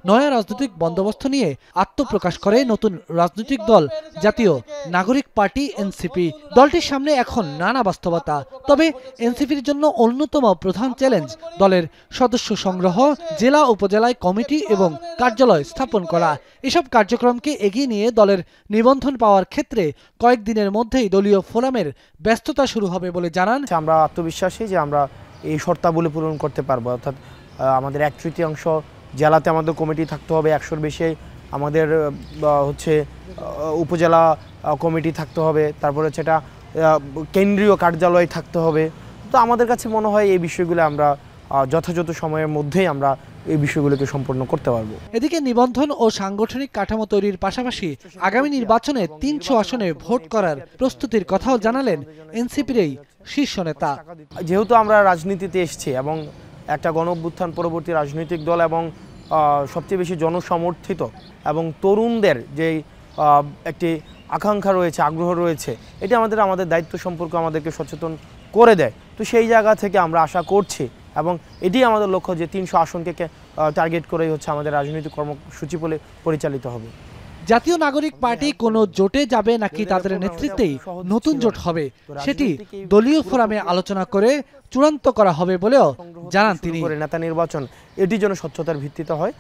নয়া রাজনৈতিক বন্দোবস্ত নিয়ে আত্মপ্রকাশ করে নতুন রাজনৈতিক দল জাতীয় নাগরিক পার্টি এনসিপি। দলটির সামনে এখন নানা বাস্তবতা, তবে এনসিপির জন্য অন্যতম প্রধান চ্যালেঞ্জ দলের সদস্য সংগ্রহ, জেলা উপজেলায় কমিটি এবং কার্যালয় স্থাপন করা। এসব কার্যক্রমকে এগিয়ে নিয়ে দলের নিবন্ধন পাওয়ার ক্ষেত্রে কয়েকদিনের মধ্যেই দলীয় ফোরামের ব্যস্ততা শুরু হবে বলে জানান। আমরা আত্মবিশ্বাসী যে আমরা এই শর্তাবলী পূরণ করতে পারবো, অর্থাৎ আমাদের 1/3 জেলাতে আমাদের কমিটি থাকতে হবে, 100-র বেশি আমাদের উপজেলা কমিটি থাকতে হবে, তারপরে সেটা কেন্দ্রীয় কার্যালয় থাকতে হবে। তো আমাদের কাছে মনে হয় এই বিষয়গুলো আমরা যথাযথ সময়ের মধ্যেই আমরা এই বিষয়গুলোকে সম্পন্ন করতে পারবো। এদিকে নিবন্ধন ও সাংগঠনিক কাঠামো তৈরির পাশাপাশি আগামী নির্বাচনে 300 আসনে ভোট করার প্রস্তুতির কথাও জানালেন এনসিপির এই শীর্ষ নেতা। যেহেতু আমরা রাজনীতিতে এসেছি এবং একটা গণঅভ্যুত্থান পরবর্তী রাজনৈতিক দল এবং সবচেয়ে বেশি জনসমর্থিত এবং তরুণদের যে একটি আকাঙ্ক্ষা রয়েছে, আগ্রহ রয়েছে, এটি আমাদের দায়িত্ব সম্পর্কে আমাদেরকে সচেতন করে দেয়। তো সেই জায়গা থেকে আমরা আশা করছি এবং এটি আমাদের লক্ষ্য যে 300 আসনকে টার্গেট করেই আমাদের রাজনৈতিক কর্মসূচি পরিচালিত হবে। জাতীয় নাগরিক পার্টি কোনো জোটে যাবে নাকি তাদের নেতৃত্বেই নতুন জোট হবে, সেটি দলীয় ফোরামে আলোচনা করে চূড়ান্ত করা হবে বলেও জানান তিনি। নেতা নির্বাচন এটি যেন স্বচ্ছতার ভিত্তিতে হয়।